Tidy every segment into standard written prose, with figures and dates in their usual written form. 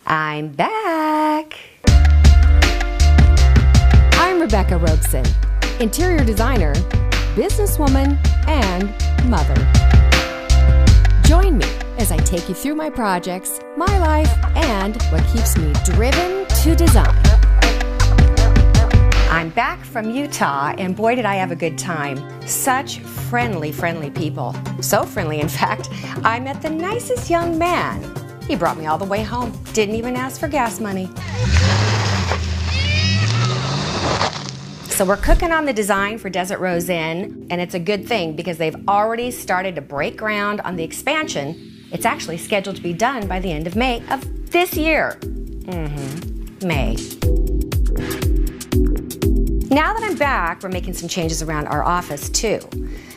I'm back. I'm Rebecca Robeson, interior designer, businesswoman, and mother. Join me as I take you through my projects, my life, and what keeps me driven to design. I'm back from Utah, and boy did I have a good time. Such friendly people. So friendly, in fact, I met the nicest young man. He brought me all the way home. Didn't even ask for gas money. So we're cooking on the design for Desert Rose Inn, and it's a good thing because they've already started to break ground on the expansion. It's actually scheduled to be done by the end of May of this year. May. Now that I'm back, we're making some changes around our office too.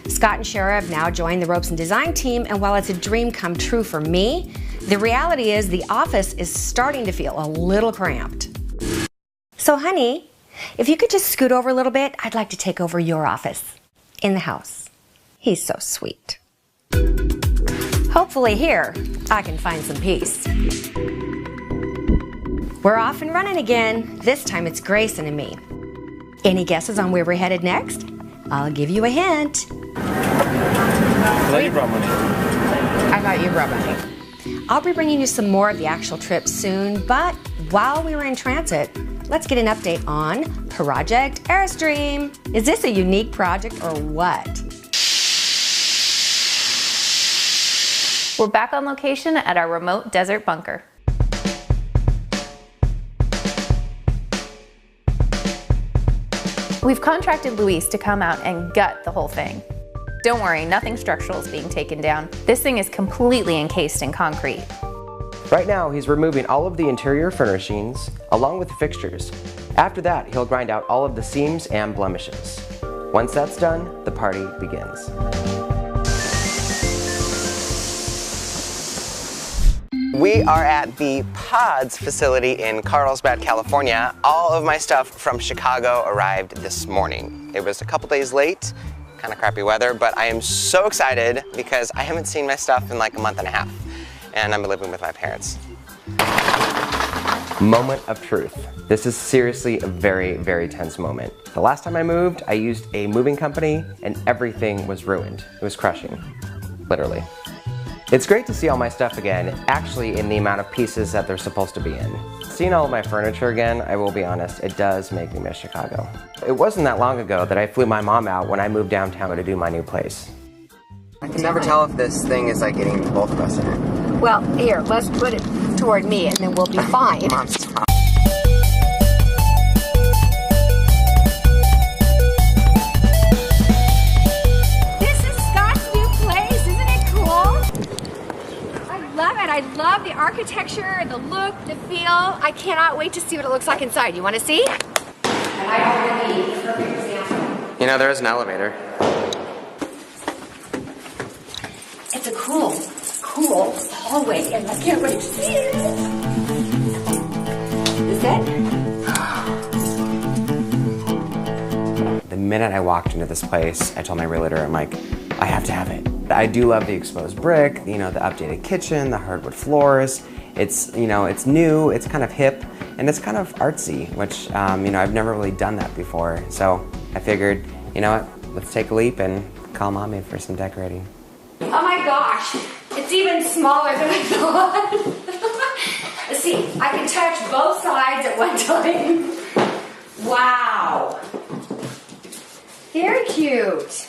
Scott and Shara have now joined the Robeson design team, and while it's a dream come true for me, the reality is the office is starting to feel a little cramped. So honey, if you could just scoot over a little bit, I'd like to take over your office in the house. He's so sweet. Hopefully here, I can find some peace. We're off and running again. This time it's Grayson and me. Any guesses on where we're headed next? I'll give you a hint. I thought you brought money. I thought you brought money. I'll be bringing you some more of the actual trip soon, but while we were in transit, let's get an update on Project Airstream. Is this a unique project or what? We're back on location at our remote desert bunker. We've contracted Luis to come out and gut the whole thing. Don't worry, nothing structural is being taken down. This thing is completely encased in concrete. Right now, he's removing all of the interior furnishings, along with the fixtures. After that, he'll grind out all of the seams and blemishes. Once that's done, the party begins. We are at the Pods facility in Carlsbad, California. All of my stuff from Chicago arrived this morning. It was a couple days late, kind of crappy weather, but I am so excited because I haven't seen my stuff in like a month and a half, and I'm living with my parents. Moment of truth. This is seriously a very tense moment. The last time I moved, I used a moving company and everything was ruined. It was crushing, literally. It's great to see all my stuff again, actually in the amount of pieces that they're supposed to be in. Seeing all of my furniture again, I will be honest, it does make me miss Chicago. It wasn't that long ago that I flew my mom out when I moved downtown to do my new place. I can never tell if this thing is like getting both of us in it. Well, here, let's put it toward me and then we'll be fine. Mom, stop. I love the architecture, the look, the feel. I cannot wait to see what it looks like inside. You want to see? You know, there is an elevator. It's a cool hallway, and I can't wait to see it. Is it? The minute I walked into this place, I told my realtor, I'm like, I have to have it. I do love the exposed brick, you know, the updated kitchen, the hardwood floors. It's, you know, it's new, it's kind of hip, and it's kind of artsy, which, you know, I've never really done that before. So I figured, you know what, let's take a leap and call Mommy for some decorating. Oh my gosh, it's even smaller than I thought. Let's see, I can touch both sides at one time. Wow. Very cute.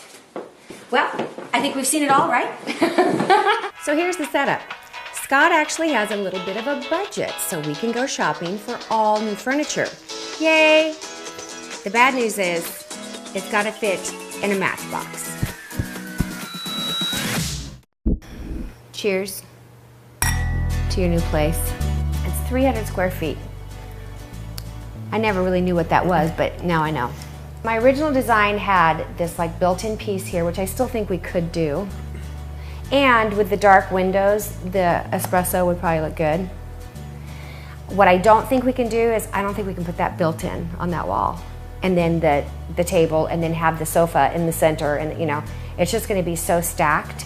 Well, I think we've seen it all, right? So here's the setup. Scott actually has a little bit of a budget, so we can go shopping for all new furniture. Yay! The bad news is, it's gotta fit in a matchbox. Cheers to your new place. It's 300 square feet. I never really knew what that was, but now I know. My original design had this like built-in piece here, which I still think we could do. And with the dark windows, the espresso would probably look good. What I don't think we can do is, I don't think we can put that built-in on that wall. And then the table, and then have the sofa in the center, and you know, it's just gonna be so stacked.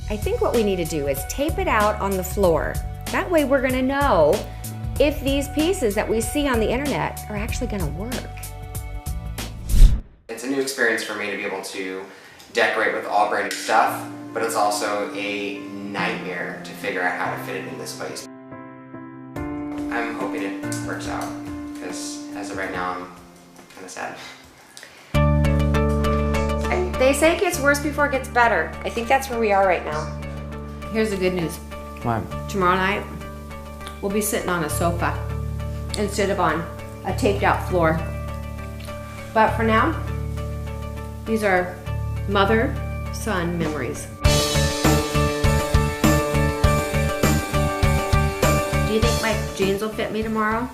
I think what we need to do is tape it out on the floor. That way we're gonna know if these pieces that we see on the internet are actually gonna work. It's a new experience for me to be able to decorate with all brand new stuff, but it's also a nightmare to figure out how to fit it in this place. I'm hoping it works out, because as of right now, I'm kind of sad. They say it gets worse before it gets better. I think that's where we are right now. Here's the good news. What? Tomorrow night, we'll be sitting on a sofa instead of on a taped out floor. But for now, these are mother-son memories. Do you think my jeans will fit me tomorrow?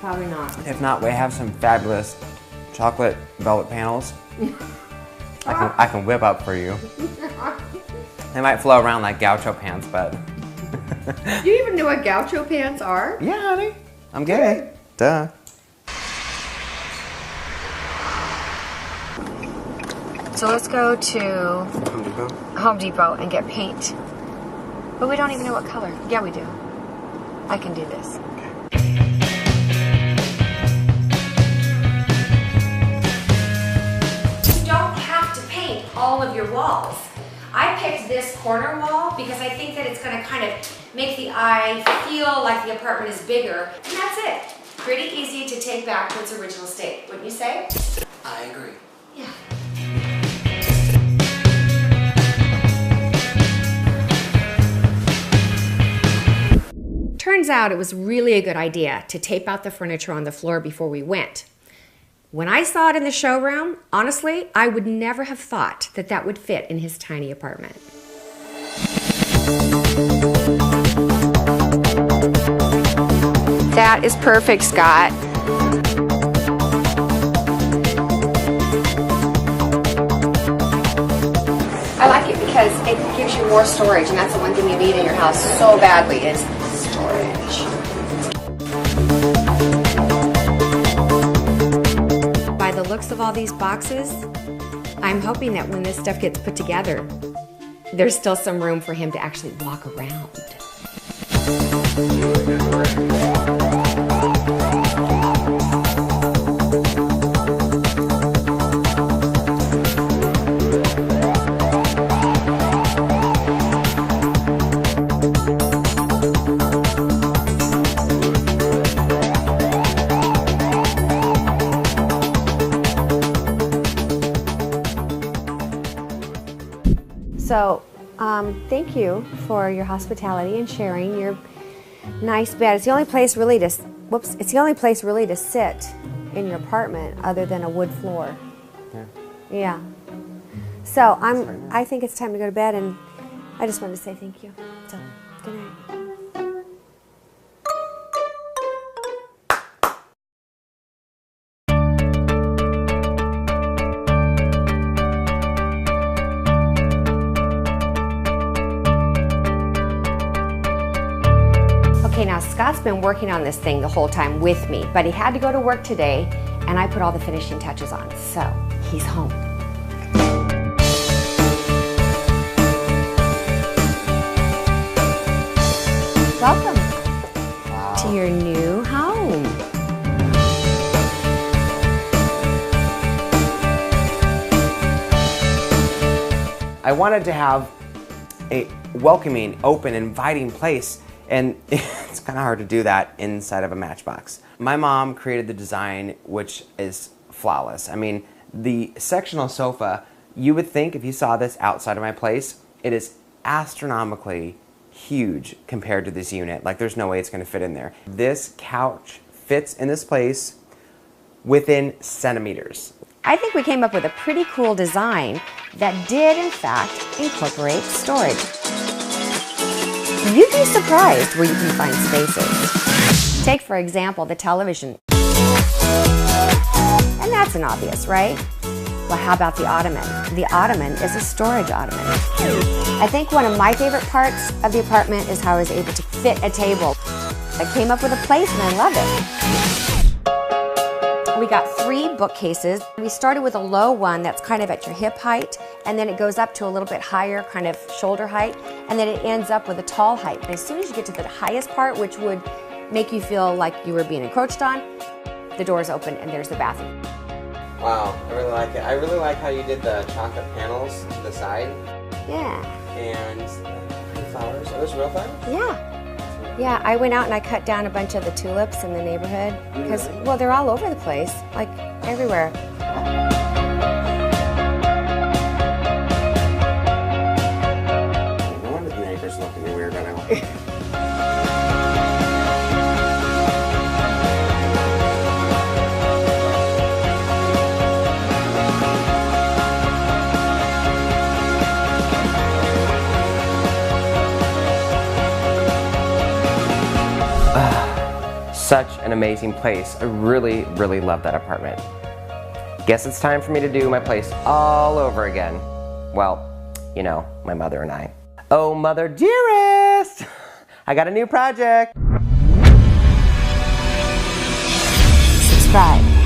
Probably not. If not, we have some fabulous chocolate velvet panels. I can whip up for you. They might flow around like gaucho pants, but... Do you even know what gaucho pants are? Yeah, honey. I'm gay. Duh. So let's go to Home Depot and get paint. But we don't even know what color. Yeah, we do. I can do this. You don't have to paint all of your walls. I picked this corner wall because I think that it's going to kind of make the eye feel like the apartment is bigger. And that's it. Pretty easy to take back to its original state, wouldn't you say? I agree. Yeah. Turns out it was really a good idea to tape out the furniture on the floor before we went. When I saw it in the showroom, honestly, I would never have thought that that would fit in his tiny apartment. That is perfect, Scott. I like it because it gives you more storage, and that's the one thing you need in your house so badly is storage. By the looks of all these boxes, I'm hoping that when this stuff gets put together, there's still some room for him to actually walk around. So, thank you for your hospitality and sharing your nice bed. It's the only place really to, it's the only place really to sit in your apartment other than a wood floor. Yeah. Yeah. So, I think it's time to go to bed, and I just wanted to say thank you. So, good night. Okay, now Scott's been working on this thing the whole time with me, but he had to go to work today, and I put all the finishing touches on, so he's home. Welcome to your new home. I wanted to have a welcoming, open, inviting place, and it's kind of hard to do that inside of a Matchbox. My mom created the design, which is flawless. I mean, the sectional sofa, you would think if you saw this outside of my place, it is astronomically huge compared to this unit. Like, there's no way it's going to fit in there. This couch fits in this place within centimeters. I think we came up with a pretty cool design that did, in fact, incorporate storage. You'd be surprised where you can find spaces. Take, for example, the television. And that's an obvious, right? Well, how about the ottoman? The ottoman is a storage ottoman. I think one of my favorite parts of the apartment is how I was able to fit a table. I came up with a place and I love it. We got 3 bookcases. We started with a low one that's kind of at your hip height, and then it goes up to a little bit higher, kind of shoulder height, and then it ends up with a tall height. But as soon as you get to the highest part, which would make you feel like you were being encroached on. The door's open and there's the bathroom. Wow, I really like it. I really like how you did the chocolate panels to the side. Yeah. And the flowers. Are those real flowers? Yeah. Yeah, I went out and I cut down a bunch of the tulips in the neighborhood because, well, they're all over the place, like everywhere. No wonder the neighbors look at me weird right now. Such an amazing place. I really, really love that apartment. Guess it's time for me to do my place all over again. Well, you know, my mother and I. Oh, mother dearest! I got a new project! Subscribe.